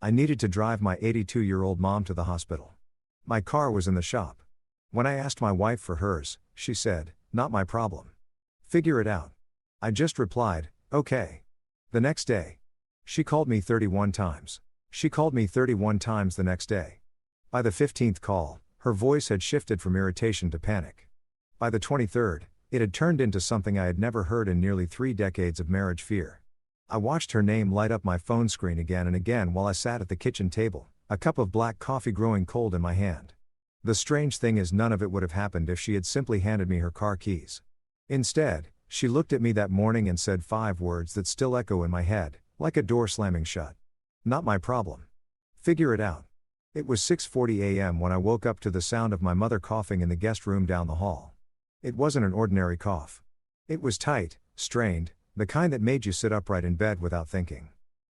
I needed to drive my 82-year-old mom to the hospital. My car was in the shop. When I asked my wife for hers, she said, "Not my problem. Figure it out." I just replied, "Okay." The next day. She called me 31 times. She called me 31 times the next day. By the 15th call, her voice had shifted from irritation to panic. By the 23rd, it had turned into something I had never heard in nearly 3 decades of marriage fear. I watched her name light up my phone screen again and again while I sat at the kitchen table, a cup of black coffee growing cold in my hand. The strange thing is, none of it would have happened if she had simply handed me her car keys. Instead, she looked at me that morning and said 5 words that still echo in my head, like a door slamming shut. "Not my problem. Figure it out." It was 6:40 a.m. when I woke up to the sound of my mother coughing in the guest room down the hall. It wasn't an ordinary cough. It was tight, strained, the kind that made you sit upright in bed without thinking.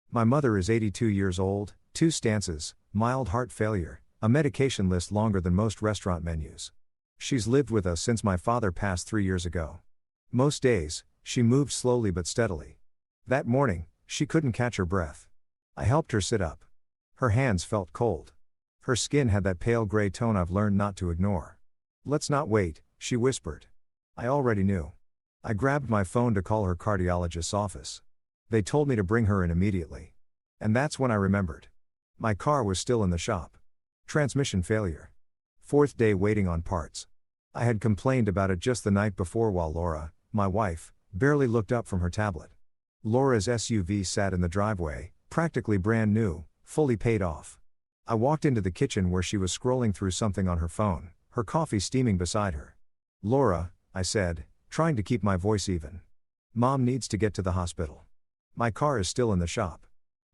My mother is 82 years old, 2 stances, mild heart failure, a medication list longer than most restaurant menus. She's lived with us since my father passed 3 years ago. Most days, she moved slowly but steadily. That morning, she couldn't catch her breath. I helped her sit up. Her hands felt cold. Her skin had that pale gray tone I've learned not to ignore. "Let's not wait," she whispered. I already knew. I grabbed my phone to call her cardiologist's office. They told me to bring her in immediately. And that's when I remembered. My car was still in the shop. Transmission failure. 4th day waiting on parts. I had complained about it just the night before while Laura, my wife, barely looked up from her tablet. Laura's SUV sat in the driveway, practically brand new, fully paid off. I walked into the kitchen where she was scrolling through something on her phone, her coffee steaming beside her. "Laura," I said, trying to keep my voice even. "Mom needs to get to the hospital. My car is still in the shop.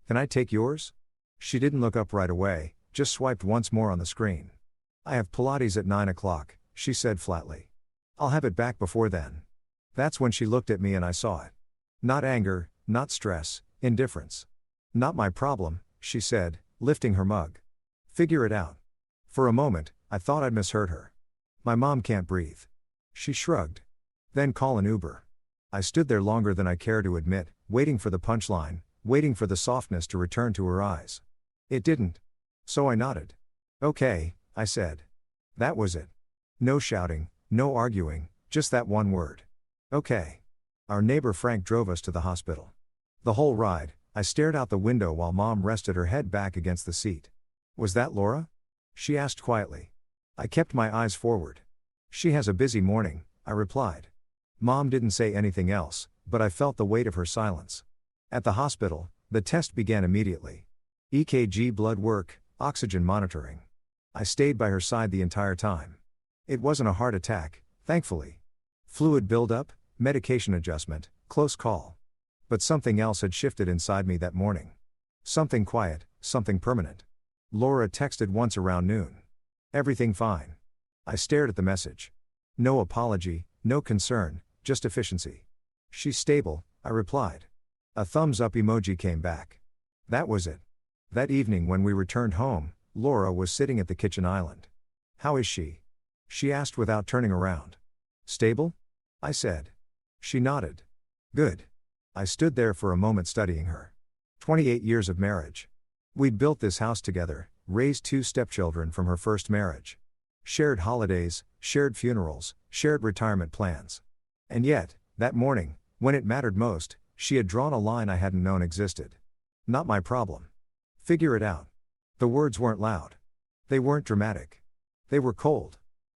Can I take yours?" She didn't look up right away, just swiped once more on the screen. "I have Pilates at 9 o'clock, she said flatly. "I'll have it back before then." That's when she looked at me and I saw it. Not anger, not stress, indifference. "Not my problem," she said, lifting her mug. "Figure it out." For a moment, I thought I'd misheard her. "My mom can't breathe." She shrugged. "Then call an Uber." I stood there longer than I care to admit, waiting for the punchline, waiting for the softness to return to her eyes. It didn't. So I nodded. "Okay," I said. That was it. No shouting, no arguing, just that one word. "Okay." Our neighbor Frank drove us to the hospital. The whole ride, I stared out the window while Mom rested her head back against the seat. "Was that Laura?" she asked quietly. I kept my eyes forward. "She has a busy morning," I replied. Mom didn't say anything else, but I felt the weight of her silence. At the hospital, the test began immediately. EKG blood work, oxygen monitoring. I stayed by her side the entire time. It wasn't a heart attack, thankfully. Fluid buildup, medication adjustment, close call. But something else had shifted inside me that morning. Something quiet, something permanent. Laura texted once around noon. "Everything fine." I stared at the message. No apology, no concern, just efficiency. "She's stable," I replied. A thumbs up emoji came back. That was it. That evening when we returned home, Laura was sitting at the kitchen island. "How is she?" she asked without turning around. "Stable?" I said. She nodded. "Good." I stood there for a moment studying her. 28 years of marriage. We'd built this house together, raised 2 stepchildren from her first marriage. Shared holidays, shared funerals, shared retirement plans. And yet, that morning, when it mattered most, she had drawn a line I hadn't known existed. "Not my problem. Figure it out." The words weren't loud. They weren't dramatic. They were cold.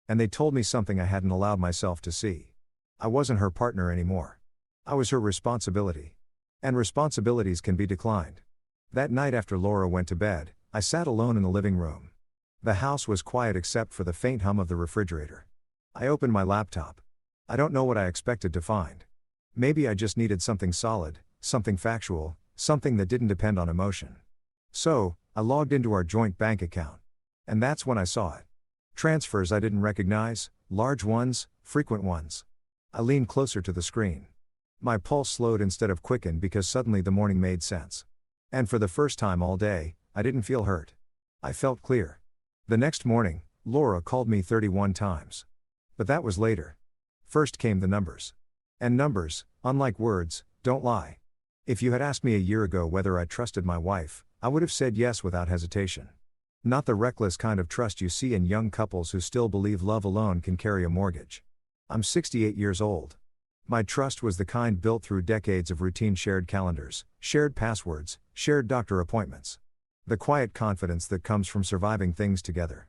And they told me something I hadn't allowed myself to see. I wasn't her partner anymore. I was her responsibility. And responsibilities can be declined. That night after Laura went to bed, I sat alone in the living room. The house was quiet except for the faint hum of the refrigerator. I opened my laptop. I don't know what I expected to find. Maybe I just needed something solid, something factual, something that didn't depend on emotion. So, I logged into our joint bank account. And that's when I saw it. Transfers I didn't recognize, large ones, frequent ones. I leaned closer to the screen. My pulse slowed instead of quickened because suddenly the morning made sense. And for the first time all day, I didn't feel hurt. I felt clear. The next morning, Laura called me 31 times. But that was later. First came the numbers. And numbers, unlike words, don't lie. If you had asked me a year ago whether I trusted my wife, I would have said yes without hesitation. Not the reckless kind of trust you see in young couples who still believe love alone can carry a mortgage. I'm 68 years old. My trust was the kind built through decades of routine shared calendars, shared passwords, shared doctor appointments. The quiet confidence that comes from surviving things together.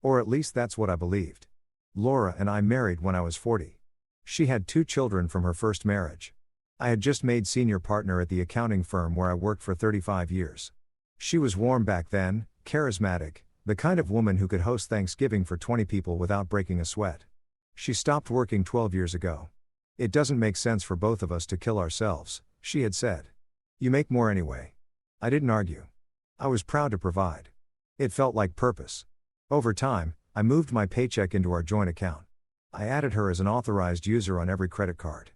Or at least that's what I believed. Laura and I married when I was 40. She had 2 children from her first marriage. I had just made senior partner at the accounting firm where I worked for 35 years. She was warm back then, charismatic, the kind of woman who could host Thanksgiving for 20 people without breaking a sweat. She stopped working 12 years ago. It doesn't make sense for both of us to kill ourselves, she had said. You make more anyway. I didn't argue. I was proud to provide. It felt like purpose. Over time, I moved my paycheck into our joint account. I added her as an authorized user on every credit card.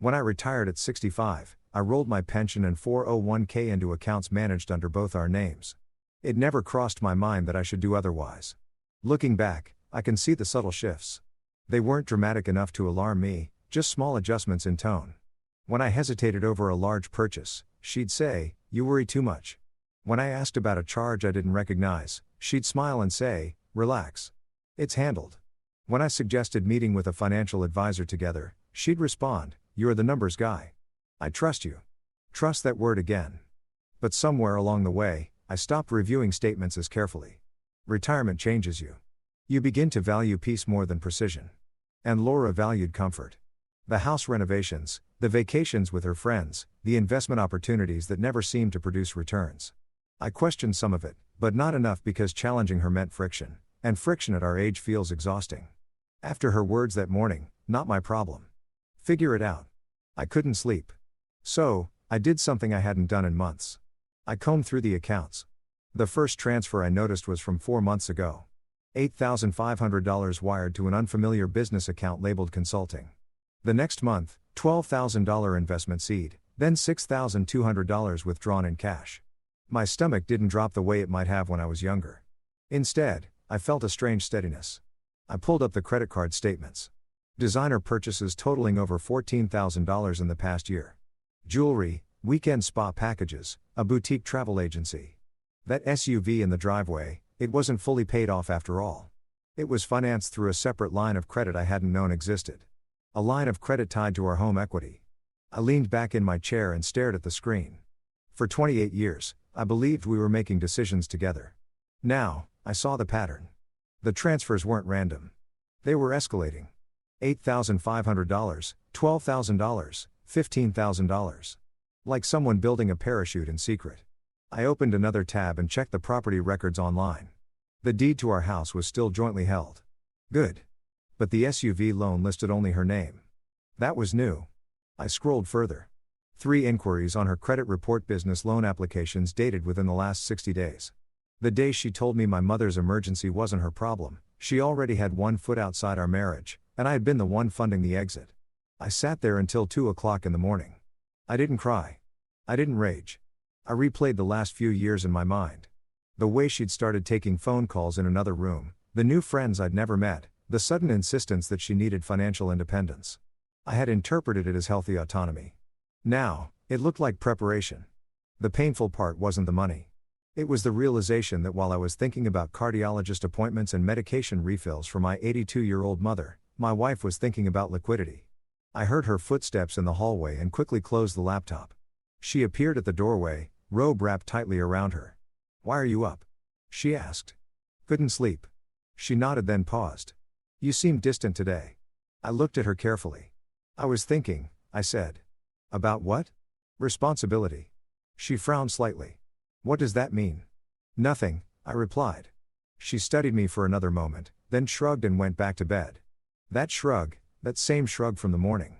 When I retired at 65, I rolled my pension and 401k into accounts managed under both our names. It never crossed my mind that I should do otherwise. Looking back, I can see the subtle shifts. They weren't dramatic enough to alarm me, just small adjustments in tone. When I hesitated over a large purchase, she'd say, "You worry too much." When I asked about a charge I didn't recognize, she'd smile and say, "Relax. It's handled." When I suggested meeting with a financial advisor together, she'd respond, "You're the numbers guy. I trust you." Trust that word again. But somewhere along the way, I stopped reviewing statements as carefully. Retirement changes you. You begin to value peace more than precision. And Laura valued comfort. The house renovations, the vacations with her friends, the investment opportunities that never seemed to produce returns. I questioned some of it, but not enough because challenging her meant friction, and friction at our age feels exhausting. After her words that morning, "Not my problem. Figure it out." I couldn't sleep. So, I did something I hadn't done in months. I combed through the accounts. The first transfer I noticed was from 4 months ago. $8,500 wired to an unfamiliar business account labeled consulting. The next month, $12,000 investment seed, then $6,200 withdrawn in cash. My stomach didn't drop the way it might have when I was younger. Instead, I felt a strange steadiness. I pulled up the credit card statements. Designer purchases totaling over $14,000 in the past year. Jewelry, weekend spa packages, a boutique travel agency. That SUV in the driveway, it wasn't fully paid off after all. It was financed through a separate line of credit I hadn't known existed. A line of credit tied to our home equity. I leaned back in my chair and stared at the screen. For 28 years, I believed we were making decisions together. Now, I saw the pattern. The transfers weren't random. They were escalating. $8,500, $12,000, $15,000. Like someone building a parachute in secret. I opened another tab and checked the property records online. The deed to our house was still jointly held. Good. But the SUV loan listed only her name. That was new. I scrolled further. 3 inquiries on her credit report, business loan applications dated within the last 60 days. The day she told me my mother's emergency wasn't her problem, she already had 1 foot outside our marriage, and I had been the one funding the exit. I sat there until 2 o'clock in the morning. I didn't cry. I didn't rage. I replayed the last few years in my mind. The way she'd started taking phone calls in another room, the new friends I'd never met, the sudden insistence that she needed financial independence. I had interpreted it as healthy autonomy. Now, it looked like preparation. The painful part wasn't the money. It was the realization that while I was thinking about cardiologist appointments and medication refills for my 82-year-old mother, my wife was thinking about liquidity. I heard her footsteps in the hallway and quickly closed the laptop. She appeared at the doorway, robe wrapped tightly around her. "Why are you up?" she asked. "Couldn't sleep." She nodded, then paused. "You seem distant today." I looked at her carefully. "I was thinking," I said. "About what?" "Responsibility." She frowned slightly. "What does that mean?" "Nothing," I replied. She studied me for another moment, then shrugged and went back to bed. That shrug, that same shrug from the morning.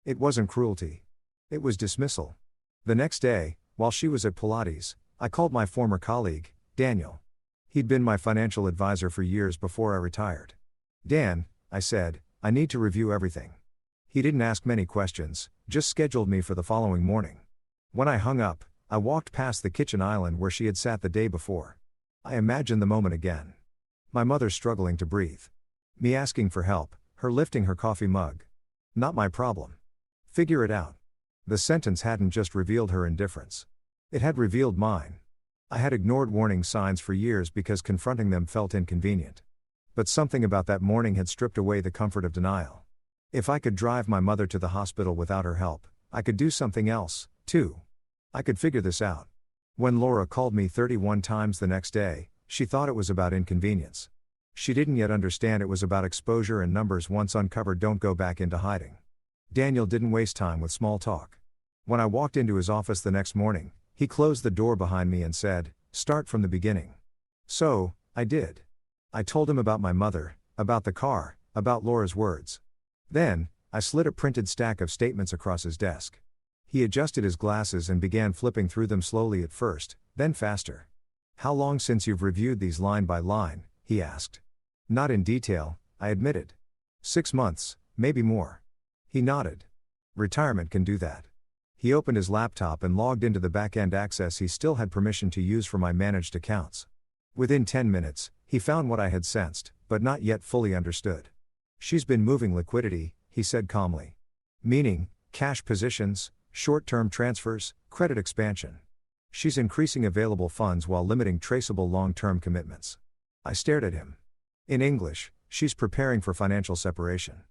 It wasn't cruelty. It was dismissal. The next day, while she was at Pilates, I called my former colleague, Daniel. He'd been my financial advisor for years before I retired. "Dan," I said, "I need to review everything." He didn't ask many questions, just scheduled me for the following morning. When I hung up, I walked past the kitchen island where she had sat the day before. I imagined the moment again. My mother struggling to breathe. Me asking for help, her lifting her coffee mug. "Not my problem. Figure it out." The sentence hadn't just revealed her indifference. It had revealed mine. I had ignored warning signs for years because confronting them felt inconvenient. But something about that morning had stripped away the comfort of denial. If I could drive my mother to the hospital without her help, I could do something else, too. I could figure this out. When Laura called me 31 times the next day, she thought it was about inconvenience. She didn't yet understand it was about exposure, and numbers once uncovered don't go back into hiding. Daniel didn't waste time with small talk. When I walked into his office the next morning, he closed the door behind me and said, "Start from the beginning." So, I did. I told him about my mother, about the car, about Laura's words. Then, I slid a printed stack of statements across his desk. He adjusted his glasses and began flipping through them slowly at first, then faster. "How long since you've reviewed these line by line?" he asked. "Not in detail," I admitted. 6 months, maybe more." He nodded. "Retirement can do that." He opened his laptop and logged into the back-end access he still had permission to use for my managed accounts. Within 10 minutes, he found what I had sensed, but not yet fully understood. "She's been moving liquidity," he said calmly. "Meaning, cash positions, short-term transfers, credit expansion. She's increasing available funds while limiting traceable long-term commitments." I stared at him. "In English, she's preparing for financial separation."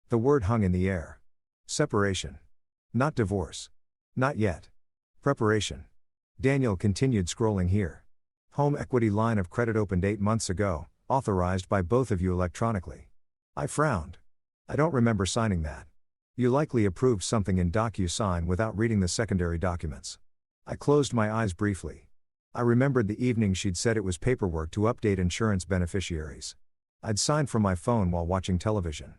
The word hung in the air. Separation. Not divorce. Not yet. Preparation. Daniel continued scrolling here. "Home equity line of credit opened 8 months ago, authorized by both of you electronically." I frowned. "I don't remember signing that." "You likely approved something in DocuSign without reading the secondary documents." I closed my eyes briefly. I remembered the evening she'd said it was paperwork to update insurance beneficiaries. I'd signed from my phone while watching television.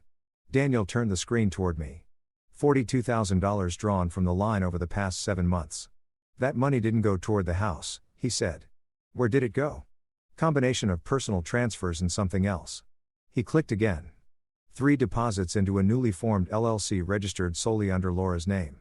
Daniel turned the screen toward me. $42,000 drawn from the line over the past 7 months. "That money didn't go toward the house," he said. "Where did it go?" "Combination of personal transfers and something else." He clicked again. 3 deposits into a newly formed LLC registered solely under Laura's name.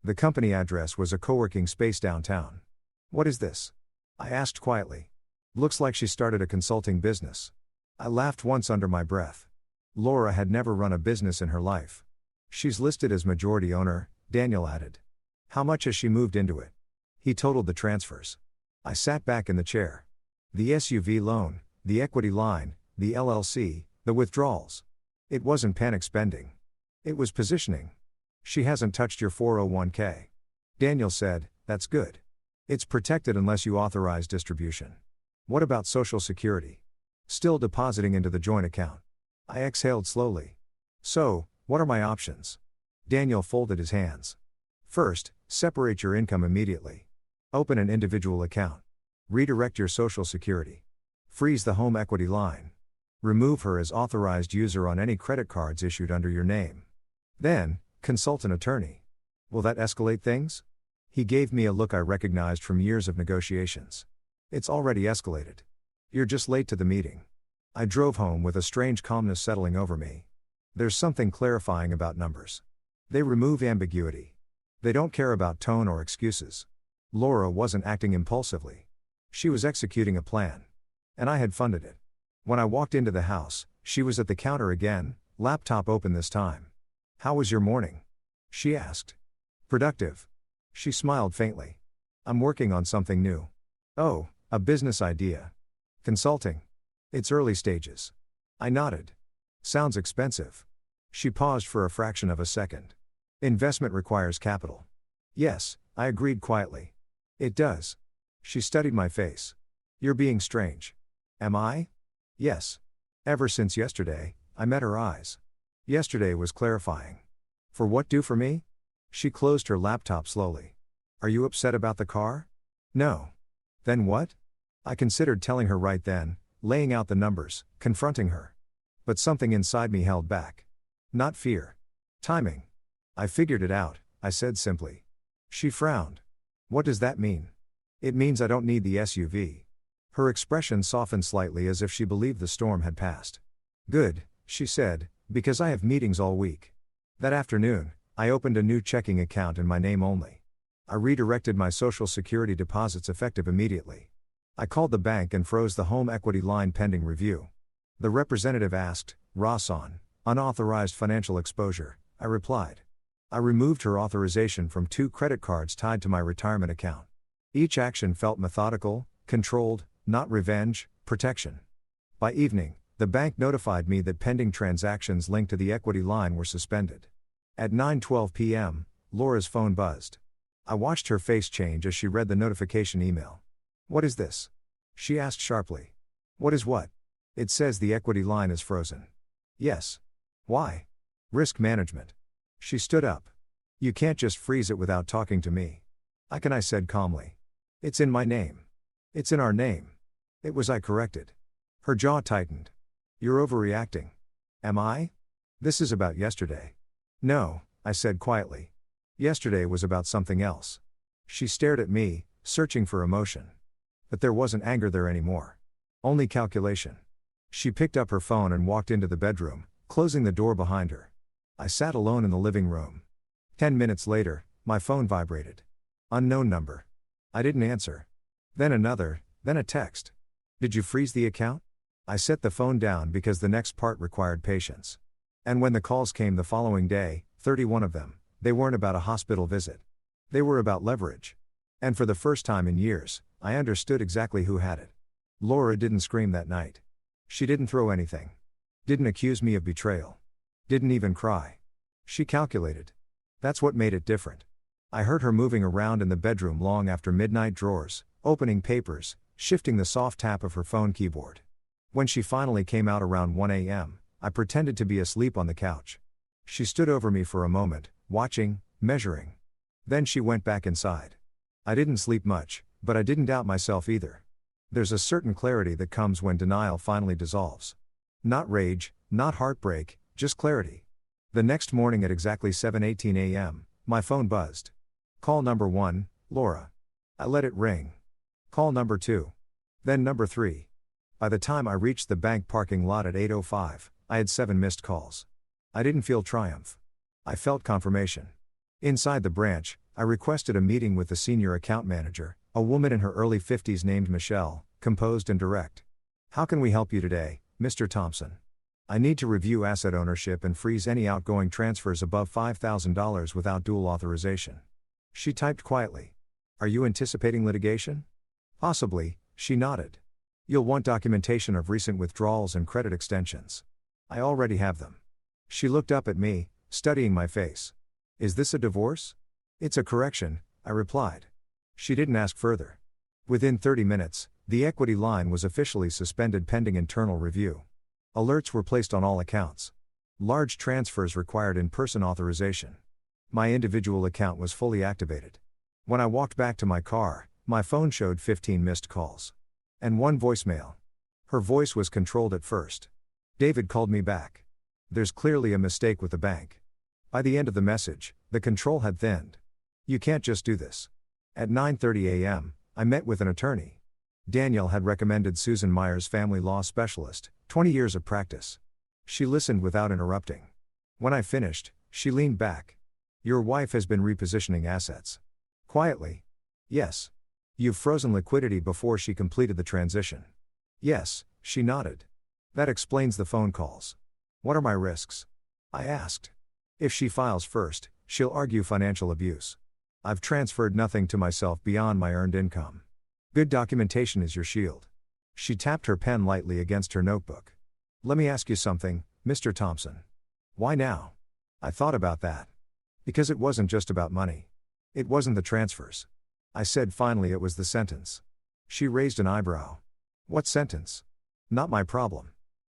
The company address was a co-working space downtown. "What is this?" I asked quietly. "Looks like she started a consulting business." I laughed once under my breath. Laura had never run a business in her life. "She's listed as majority owner," Daniel added. "How much has she moved into it?" He totaled the transfers. I sat back in the chair. The SUV loan, the equity line, the LLC, the withdrawals. It wasn't panic spending. It was positioning. "She hasn't touched your 401k. Daniel said, "That's good. It's protected unless you authorize distribution." "What about Social Security?" "Still depositing into the joint account." I exhaled slowly. "So, what are my options?" Daniel folded his hands. "First, separate your income immediately. Open an individual account. Redirect your Social Security. Freeze the home equity line. Remove her as authorized user on any credit cards issued under your name. Then, consult an attorney." "Will that escalate things?" He gave me a look I recognized from years of negotiations. "It's already escalated. You're just late to the meeting." I drove home with a strange calmness settling over me. There's something clarifying about numbers. They remove ambiguity. They don't care about tone or excuses. Laura wasn't acting impulsively. She was executing a plan. And I had funded it. When I walked into the house, she was at the counter again, laptop open this time. "How was your morning?" she asked. "Productive." She smiled faintly. "I'm working on something new." "Oh, a business idea." "Consulting." "It's early stages." I nodded. "Sounds expensive." She paused for a fraction of a second. "Investment requires capital." "Yes," I agreed quietly. "It does." She studied my face. "You're being strange." "Am I?" "Yes. Ever since yesterday, I met her eyes. Yesterday was clarifying." "For what? Do for me?" She closed her laptop slowly. "Are you upset about the car?" "No." "Then what?" I considered telling her right then, laying out the numbers, confronting her. But something inside me held back. "Not fear. Timing." "I figured it out," I said simply. She frowned. "What does that mean?" "It means I don't need the SUV." Her expression softened slightly as if she believed the storm had passed. "Good," she said, "because I have meetings all week." That afternoon, I opened a new checking account in my name only. I redirected my Social Security deposits effective immediately. I called the bank and froze the home equity line pending review. The representative asked, "Ross on unauthorized financial exposure," I replied. I removed her authorization from 2 credit cards tied to my retirement account. Each action felt methodical, Controlled, not revenge, protection. By evening, the bank notified me that pending transactions linked to the equity line were suspended. At 9:12 p.m., Laura's phone buzzed. I watched her face change as she read the notification email. "What is this?" she asked sharply. "What is what?" "It says the equity line is frozen." "Yes. Why?" "Risk management." She stood up. "You can't just freeze it without talking to me." "I can," I said calmly. "It's in my name. It's in our name." "It was," I corrected. Her jaw tightened. "You're overreacting." "Am I?" "This is about yesterday." "No," I said quietly. "Yesterday was about something else." She stared at me, searching for emotion. But there wasn't anger there anymore. Only calculation. She picked up her phone and walked into the bedroom, closing the door behind her. I sat alone in the living room. 10 minutes later, my phone vibrated. Unknown number. I didn't answer. Then another, then a text. "Did you freeze the account?" I set the phone down because the next part required patience. And when the calls came the following day, 31 of them, they weren't about a hospital visit. They were about leverage. And for the first time in years, I understood exactly who had it. Laura didn't scream that night. She didn't throw anything. Didn't accuse me of betrayal. Didn't even cry. She calculated. That's what made it different. I heard her moving around in the bedroom long after midnight, drawers, opening papers, shifting the soft tap of her phone keyboard. When she finally came out around 1 a.m., I pretended to be asleep on the couch. She stood over me for a moment, watching, measuring. Then she went back inside. I didn't sleep much, but I didn't doubt myself either. There's a certain clarity that comes when denial finally dissolves. Not rage, not heartbreak, just clarity. The next morning at exactly 7:18 a.m., my phone buzzed. Call number 1, Laura. I let it ring. Call number 2. Then number 3. By the time I reached the bank parking lot at 8:05, I had 7 missed calls. I didn't feel triumph. I felt confirmation. Inside the branch, I requested a meeting with the senior account manager, a woman in her early 50s named Michelle, composed and direct. "How can we help you today, Mr. Thompson? I need to review asset ownership and freeze any outgoing transfers above $5,000 without dual authorization." She typed quietly. "Are you anticipating litigation?" "Possibly," she nodded. "You'll want documentation of recent withdrawals and credit extensions." "I already have them." She looked up at me, studying my face. "Is this a divorce?" "It's a correction," I replied. She didn't ask further. Within 30 minutes, the equity line was officially suspended pending internal review. Alerts were placed on all accounts. Large transfers required in-person authorization. My individual account was fully activated. When I walked back to my car, my phone showed 15 missed calls. And 1 voicemail. Her voice was controlled at first. "David called me back. There's clearly a mistake with the bank." By the end of the message, the control had thinned. "You can't just do this." At 9:30 a.m., I met with an attorney. Daniel had recommended Susan Myers, family law specialist, 20 years of practice. She listened without interrupting. When I finished, she leaned back. "Your wife has been repositioning assets." Quietly. "Yes." "You've frozen liquidity before she completed the transition." "Yes," she nodded. "That explains the phone calls." "What are my risks?" I asked. "If she files first, she'll argue financial abuse. I've transferred nothing to myself beyond my earned income. Good documentation is your shield." She tapped her pen lightly against her notebook. "Let me ask you something, Mr. Thompson." "Why now?" I thought about that. Because it wasn't just about money. It wasn't the transfers. I said finally it was the sentence. She raised an eyebrow. "What sentence?" "Not my problem."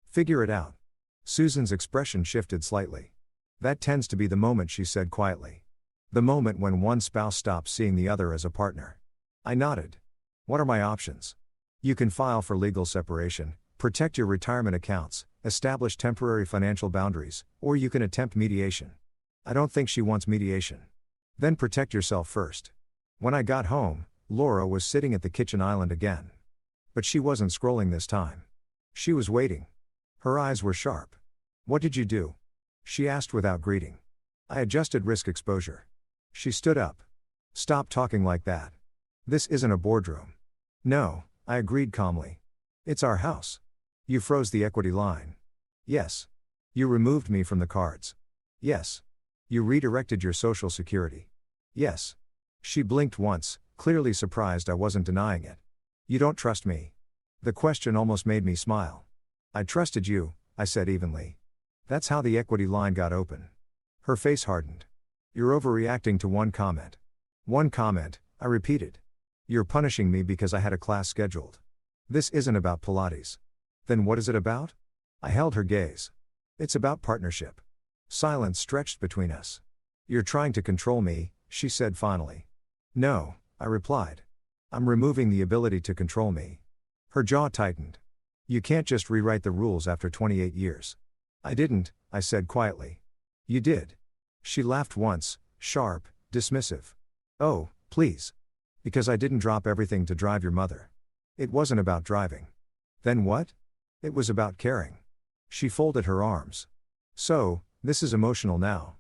"Figure it out." Susan's expression shifted slightly. "That tends to be the moment," she said quietly. "The moment when one spouse stops seeing the other as a partner." I nodded. "What are my options?" "You can file for legal separation, protect your retirement accounts, establish temporary financial boundaries, or you can attempt mediation." "I don't think she wants mediation." "Then protect yourself first." When I got home, Laura was sitting at the kitchen island again. But she wasn't scrolling this time. She was waiting. Her eyes were sharp. "What did you do?" she asked without greeting. "I adjusted risk exposure." She stood up. "Stop talking like that. This isn't a boardroom." "No," I agreed calmly. "It's our house." "You froze the equity line." "Yes." "You removed me from the cards." "Yes." "You redirected your Social Security." "Yes." She blinked once, clearly surprised I wasn't denying it. You don't trust me. The question almost made me smile. I trusted you, I said evenly. That's how the equity line got open. Her face hardened. You're overreacting to one comment. One comment, I repeated. You're punishing me because I had a class scheduled. This isn't about Pilates. Then what is it about? I held her gaze. It's about partnership. Silence stretched between us. You're trying to control me, she said finally. No, I replied. I'm removing the ability to control me. Her jaw tightened. You can't just rewrite the rules after 28 years. I didn't, I said quietly. You did. She laughed once, sharp, dismissive. Oh, please. Because I didn't drop everything to drive your mother. It wasn't about driving. Then what? It was about caring. She folded her arms. So, this is emotional now.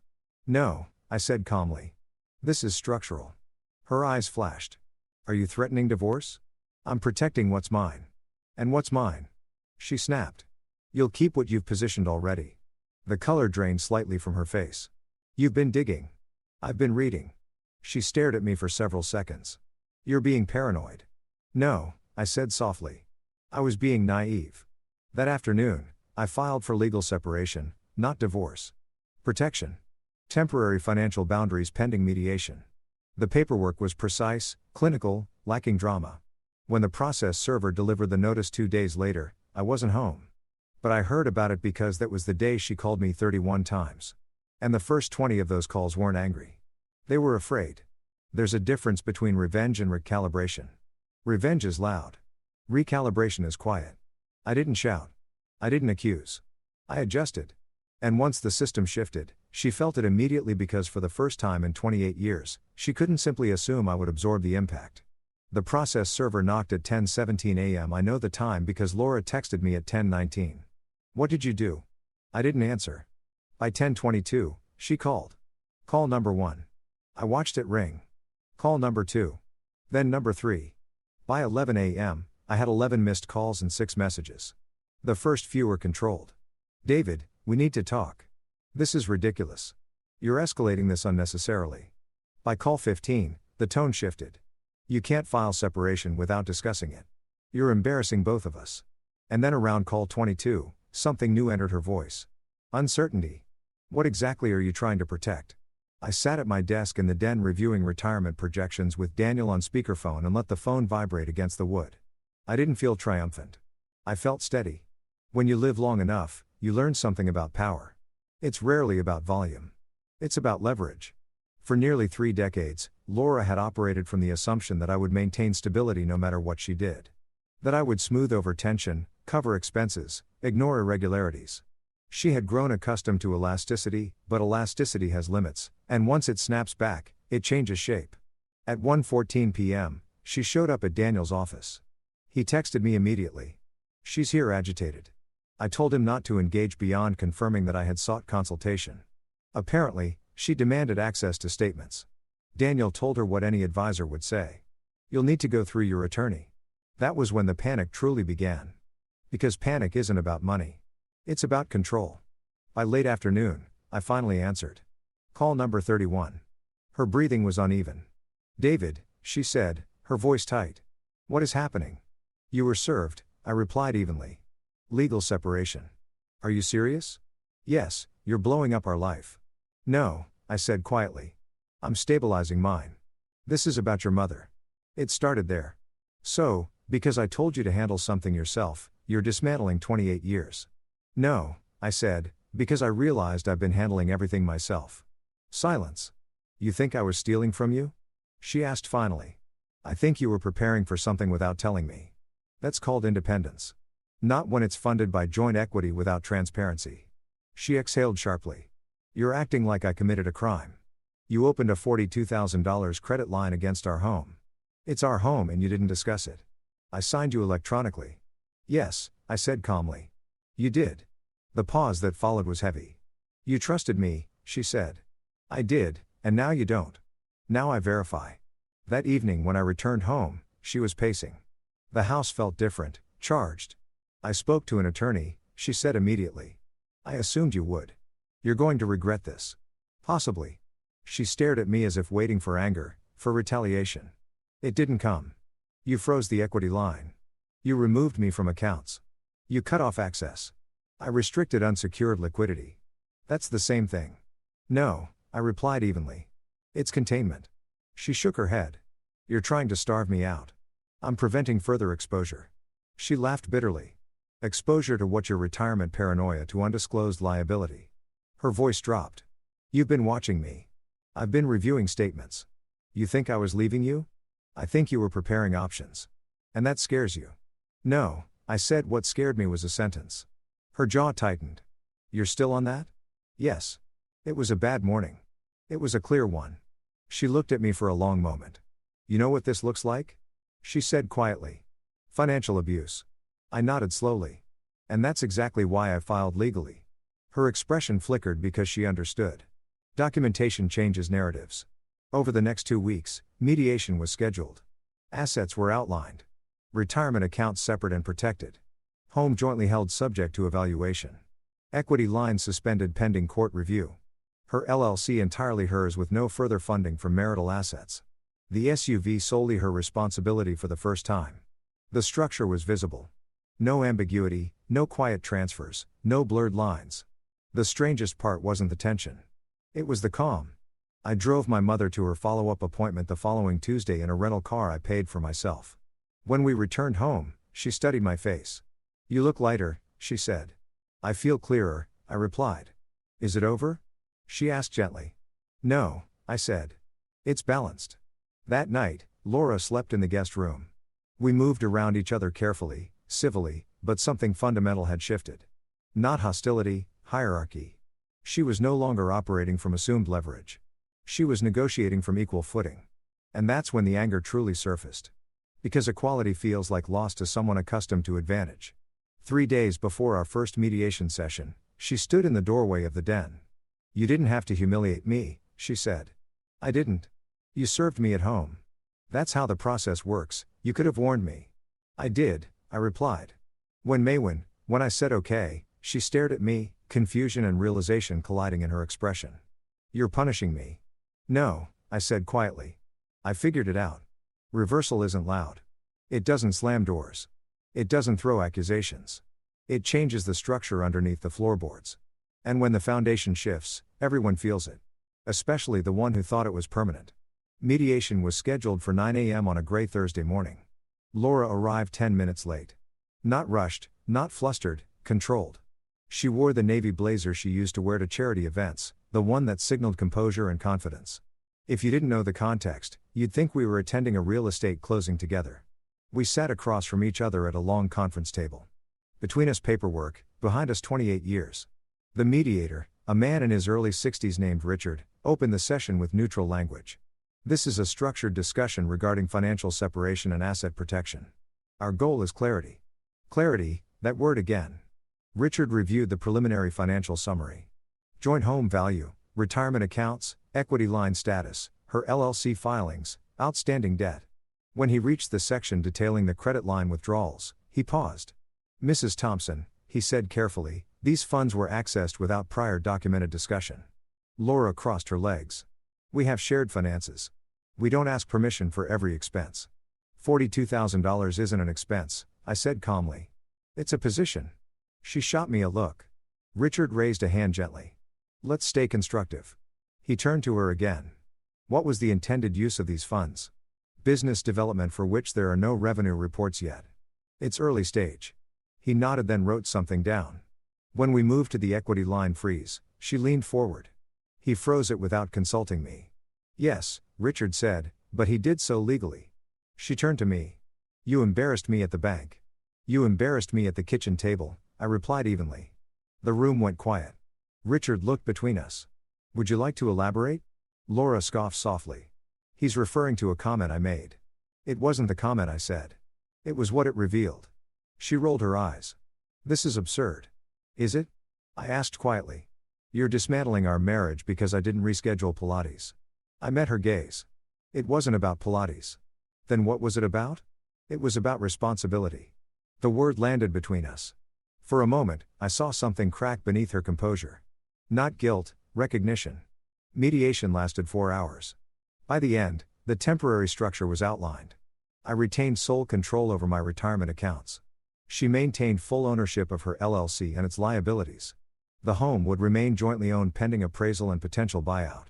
No, I said calmly. This is structural. Her eyes flashed. Are you threatening divorce? I'm protecting what's mine. And what's mine? She snapped. You'll keep what you've positioned already. The color drained slightly from her face. You've been digging. I've been reading. She stared at me for several seconds. You're being paranoid. No, I said softly. I was being naive. That afternoon, I filed for legal separation, not divorce. Protection. Temporary financial boundaries pending mediation. The paperwork was precise, clinical, lacking drama. When the process server delivered the notice 2 days later, I wasn't home. But I heard about it because that was the day she called me 31 times. And the first 20 of those calls weren't angry. They were afraid. There's a difference between revenge and recalibration. Revenge is loud. Recalibration is quiet. I didn't shout. I didn't accuse. I adjusted. And once the system shifted, she felt it immediately because for the first time in 28 years, she couldn't simply assume I would absorb the impact. The process server knocked at 10:17 a.m. I know the time because Laura texted me at 10:19. What did you do? I didn't answer. By 10:22, she called. Call number 1. I watched it ring. Call number 2. Then number 3. By 11 a.m., I had 11 missed calls and 6 messages. The first few were controlled. David, we need to talk. This is ridiculous. You're escalating this unnecessarily. By call 15, the tone shifted. You can't file separation without discussing it. You're embarrassing both of us. And then around call 22, something new entered her voice. Uncertainty. What exactly are you trying to protect? I sat at my desk in the den reviewing retirement projections with Daniel on speakerphone and let the phone vibrate against the wood. I didn't feel triumphant. I felt steady. When you live long enough, you learn something about power. It's rarely about volume. It's about leverage. For nearly 3 decades, Laura had operated from the assumption that I would maintain stability no matter what she did. That I would smooth over tension, cover expenses, ignore irregularities. She had grown accustomed to elasticity, but elasticity has limits, and once it snaps back, it changes shape. At 1:14 p.m., she showed up at Daniel's office. He texted me immediately. She's here agitated. I told him not to engage beyond confirming that I had sought consultation. Apparently, she demanded access to statements. Daniel told her what any advisor would say. You'll need to go through your attorney. That was when the panic truly began. Because panic isn't about money. It's about control. By late afternoon, I finally answered. Call number 31. Her breathing was uneven. David, she said, her voice tight. What is happening? You were served, I replied evenly. Legal separation. Are you serious? Yes, you're blowing up our life. No, I said quietly. I'm stabilizing mine. This is about your mother. It started there. So, because I told you to handle something yourself, you're dismantling 28 years. No, I said, because I realized I've been handling everything myself. Silence. You think I was stealing from you? She asked finally. I think you were preparing for something without telling me. That's called independence. Not when it's funded by joint equity without transparency. She exhaled sharply. You're acting like I committed a crime. You opened a $42,000 credit line against our home. It's our home and you didn't discuss it. I signed you electronically. Yes, I said calmly. You did. The pause that followed was heavy. You trusted me, she said. I did, and now you don't. Now I verify. That evening when I returned home, she was pacing. The house felt different, charged. I spoke to an attorney, she said immediately. I assumed you would. You're going to regret this. Possibly. She stared at me as if waiting for anger, for retaliation. It didn't come. You froze the equity line. You removed me from accounts. You cut off access. I restricted unsecured liquidity. That's the same thing. No, I replied evenly. It's containment. She shook her head. You're trying to starve me out. I'm preventing further exposure. She laughed bitterly. Exposure to what? Your retirement paranoia to undisclosed liability. Her voice dropped. You've been watching me. I've been reviewing statements. You think I was leaving you? I think you were preparing options. And that scares you. No, I said. What scared me was a sentence. Her jaw tightened. You're still on that? Yes. It was a bad morning. It was a clear one. She looked at me for a long moment. You know what this looks like? She said quietly. Financial abuse. I nodded slowly. And that's exactly why I filed legally. Her expression flickered because she understood. Documentation changes narratives. Over the next 2 weeks, mediation was scheduled. Assets were outlined. Retirement accounts separate and protected. Home jointly held subject to evaluation. Equity line suspended pending court review. Her LLC entirely hers with no further funding from marital assets. The SUV solely her responsibility for the first time. The structure was visible. No ambiguity, no quiet transfers, no blurred lines. The strangest part wasn't the tension. It was the calm. I drove my mother to her follow-up appointment the following Tuesday in a rental car I paid for myself. When we returned home, she studied my face. You look lighter, she said. I feel clearer, I replied. Is it over? She asked gently. No, I said. It's balanced. That night, Laura slept in the guest room. We moved around each other carefully, civilly, but something fundamental had shifted. Not hostility, hierarchy. She was no longer operating from assumed leverage. She was negotiating from equal footing. And that's when the anger truly surfaced. Because equality feels like loss to someone accustomed to advantage. 3 days before our first mediation session, she stood in the doorway of the den. You didn't have to humiliate me, she said. I didn't. You served me at home. That's how the process works. You could have warned me. I did, I replied. When I said okay, she stared at me, confusion and realization colliding in her expression. You're punishing me. No, I said quietly. I figured it out. Reversal isn't loud. It doesn't slam doors. It doesn't throw accusations. It changes the structure underneath the floorboards. And when the foundation shifts, everyone feels it. Especially the one who thought it was permanent. Mediation was scheduled for 9 a.m. on a gray Thursday morning. Laura arrived 10 minutes late. Not rushed, not flustered, controlled. She wore the navy blazer she used to wear to charity events, the one that signaled composure and confidence. If you didn't know the context, you'd think we were attending a real estate closing together. We sat across from each other at a long conference table. Between us paperwork, behind us 28 years. The mediator, a man in his early 60s named Richard, opened the session with neutral language. This is a structured discussion regarding financial separation and asset protection. Our goal is clarity. Clarity, that word again. Richard reviewed the preliminary financial summary. Joint home value, retirement accounts, equity line status, her LLC filings, outstanding debt. When he reached the section detailing the credit line withdrawals, he paused. Mrs. Thompson, he said carefully, these funds were accessed without prior documented discussion. Laura crossed her legs. We have shared finances. We don't ask permission for every expense. $42,000 isn't an expense, I said calmly. It's a position. She shot me a look. Richard raised a hand gently. Let's stay constructive. He turned to her again. What was the intended use of these funds? Business development for which there are no revenue reports yet. It's early stage. He nodded, then wrote something down. When we moved to the equity line freeze, she leaned forward. He froze it without consulting me. Yes, Richard said, but he did so legally. She turned to me. You embarrassed me at the bank. You embarrassed me at the kitchen table, I replied evenly. The room went quiet. Richard looked between us. Would you like to elaborate? Laura scoffed softly. He's referring to a comment I made. It wasn't the comment I said. It was what it revealed. She rolled her eyes. This is absurd. Is it? I asked quietly. You're dismantling our marriage because I didn't reschedule Pilates. I met her gaze. It wasn't about Pilates. Then what was it about? It was about responsibility. The word landed between us. For a moment, I saw something crack beneath her composure. Not guilt, recognition. Mediation lasted 4 hours. By the end, the temporary structure was outlined. I retained sole control over my retirement accounts. She maintained full ownership of her LLC and its liabilities. The home would remain jointly owned pending appraisal and potential buyout.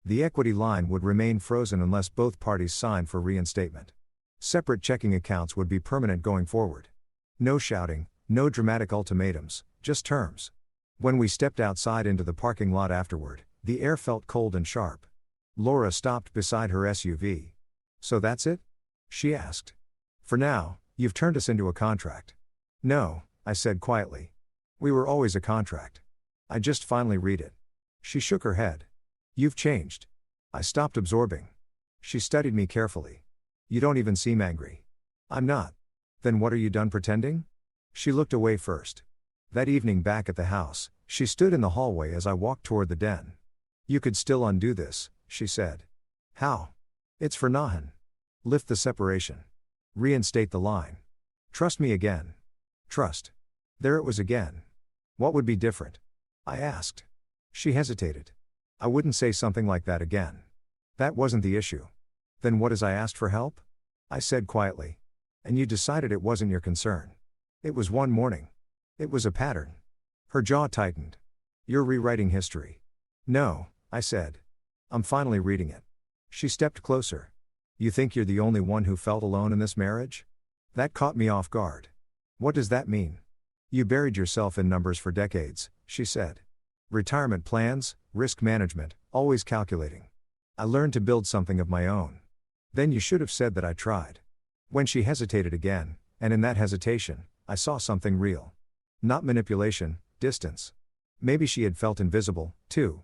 The equity line would remain frozen unless both parties signed for reinstatement. Separate checking accounts would be permanent going forward. No shouting, no dramatic ultimatums, just terms. When we stepped outside into the parking lot afterward, the air felt cold and sharp. Laura stopped beside her SUV. "So that's it?" she asked. "For now, you've turned us into a contract." "No," I said quietly. "We were always a contract. I just finally read it." She shook her head. "You've changed." I stopped absorbing. She studied me carefully. "You don't even seem angry." "I'm not." "Then what are you done pretending?" She looked away first. That evening back at the house, she stood in the hallway as I walked toward the den. "You could still undo this," she said. "How?" "It's for Nahan. Lift the separation. Reinstate the line. Trust me again." Trust. There it was again. What would be different? I asked. She hesitated. "I wouldn't say something like that again. That wasn't the issue." "Then what is I asked for help?" I said quietly. "And you decided it wasn't your concern." "It was one morning. It was a pattern." Her jaw tightened. "You're rewriting history." "No," I said. "I'm finally reading it." She stepped closer. "You think you're the only one who felt alone in this marriage?" That caught me off guard. "What does that mean?" "You buried yourself in numbers for decades," she said. "Retirement plans, risk management, always calculating. I learned to build something of my own." "Then you should have said that I tried." When she hesitated again, and in that hesitation, I saw something real. Not manipulation, distance. Maybe she had felt invisible, too.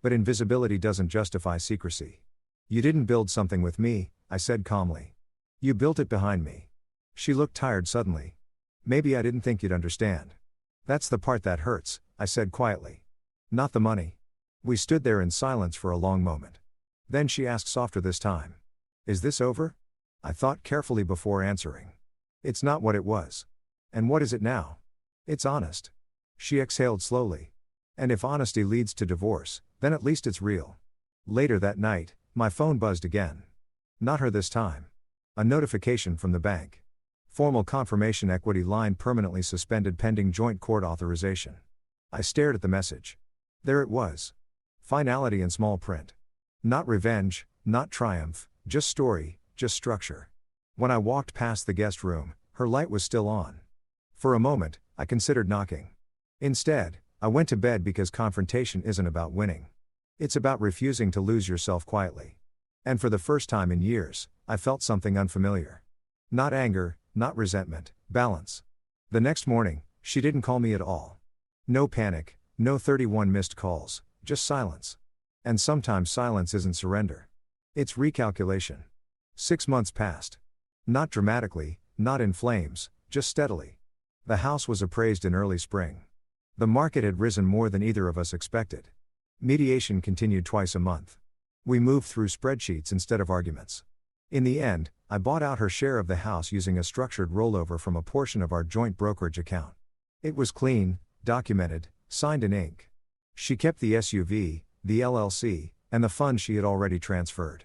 But invisibility doesn't justify secrecy. "You didn't build something with me," I said calmly. "You built it behind me." She looked tired suddenly. "Maybe I didn't think you'd understand." "That's the part that hurts," I said quietly. "Not the money." We stood there in silence for a long moment. Then she asked softer this time. "Is this over?" I thought carefully before answering. "It's not what it was." "And what is it now?" "It's honest." She exhaled slowly. "And if honesty leads to divorce, then at least it's real." Later that night, my phone buzzed again. Not her this time. A notification from the bank. Formal confirmation, equity line permanently suspended pending joint court authorization. I stared at the message. There it was. Finality in small print. Not revenge, not triumph, just story, just structure. When I walked past the guest room, her light was still on. For a moment, I considered knocking. Instead, I went to bed because confrontation isn't about winning. It's about refusing to lose yourself quietly. And for the first time in years, I felt something unfamiliar. Not anger, not resentment, balance. The next morning, she didn't call me at all. No panic, no 31 missed calls, just silence. And sometimes silence isn't surrender. It's recalculation. 6 months passed. Not dramatically, not in flames, just steadily. The house was appraised in early spring. The market had risen more than either of us expected. Mediation continued twice a month. We moved through spreadsheets instead of arguments. In the end, I bought out her share of the house using a structured rollover from a portion of our joint brokerage account. It was clean, documented, signed in ink. She kept the SUV, the LLC, and the funds she had already transferred.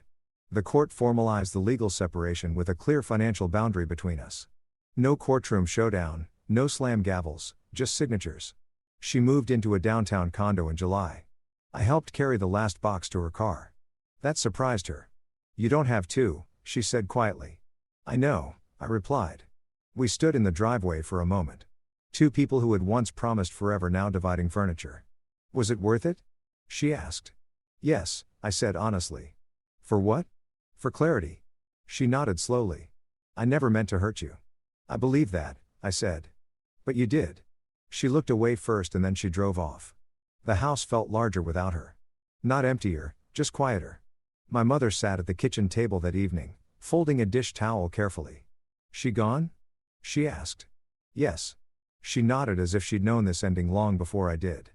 The court formalized the legal separation with a clear financial boundary between us. No courtroom showdown, no slam gavels, just signatures. She moved into a downtown condo in July. I helped carry the last box to her car. That surprised her. "You don't have to," she said quietly. "I know," I replied. We stood in the driveway for a moment. Two people who had once promised forever now dividing furniture. "Was it worth it?" she asked. "Yes," I said honestly. "For what?" "For clarity." She nodded slowly. "I never meant to hurt you." "I believe that," I said. "But you did." She looked away first and then she drove off. The house felt larger without her. Not emptier, just quieter. My mother sat at the kitchen table that evening, folding a dish towel carefully. "She gone?" she asked. "Yes." She nodded as if she'd known this ending long before I did.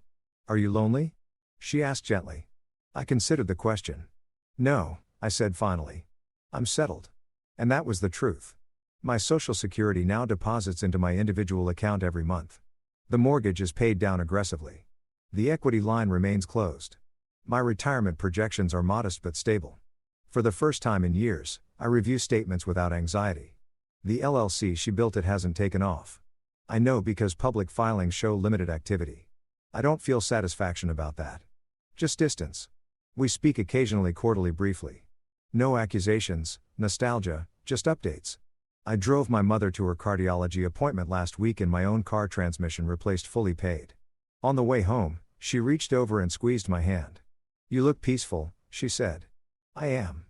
"Are you lonely?" she asked gently. I considered the question. "No," I said finally. "I'm settled." And that was the truth. My Social Security now deposits into my individual account every month. The mortgage is paid down aggressively. The equity line remains closed. My retirement projections are modest but stable. For the first time in years, I review statements without anxiety. The LLC she built it hasn't taken off. I know because public filings show limited activity. I don't feel satisfaction about that. Just distance. We speak occasionally quarterly briefly. No accusations, nostalgia, just updates. I drove my mother to her cardiology appointment last week in my own car, transmission replaced, fully paid. On the way home, she reached over and squeezed my hand. "You look peaceful," she said. "I am."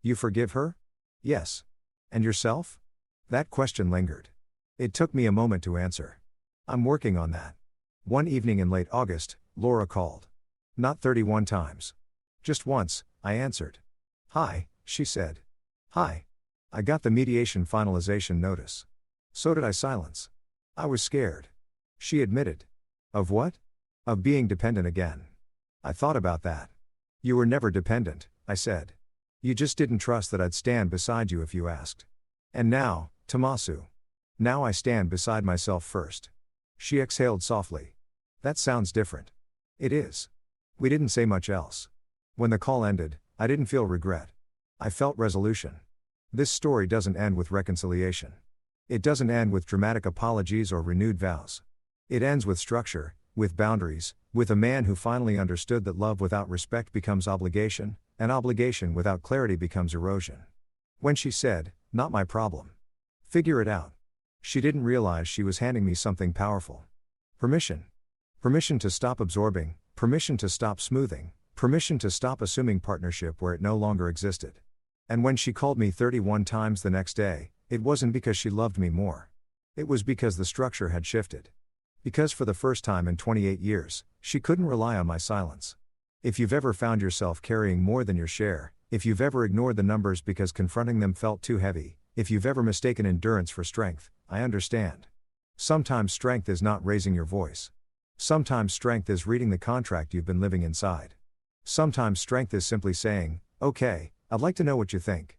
"You forgive her?" "Yes." "And yourself?" That question lingered. It took me a moment to answer. "I'm working on that." One evening in late August, Laura called. Not 31 times. Just once, I answered. "Hi," she said. "Hi. I got the mediation finalization notice." "So did I." Silence. "I was scared." She admitted. "Of what?" "Of being dependent again." "I thought about that." "You were never dependent," I said. "You just didn't trust that I'd stand beside you if you asked." "And now, Tommaso. Now I stand beside myself first." She exhaled softly. "That sounds different." "It is." We didn't say much else. When the call ended, I didn't feel regret. I felt resolution. This story doesn't end with reconciliation. It doesn't end with dramatic apologies or renewed vows. It ends with structure, with boundaries, with a man who finally understood that love without respect becomes obligation, and obligation without clarity becomes erosion. When she said, "Not my problem. Figure it out," she didn't realize she was handing me something powerful. Permission. Permission to stop absorbing, permission to stop smoothing, permission to stop assuming partnership where it no longer existed. And when she called me 31 times the next day, it wasn't because she loved me more. It was because the structure had shifted. Because for the first time in 28 years, she couldn't rely on my silence. If you've ever found yourself carrying more than your share, if you've ever ignored the numbers because confronting them felt too heavy, if you've ever mistaken endurance for strength, I understand. Sometimes strength is not raising your voice. Sometimes strength is reading the contract you've been living inside. Sometimes strength is simply saying, "Okay, I'd like to know what you think."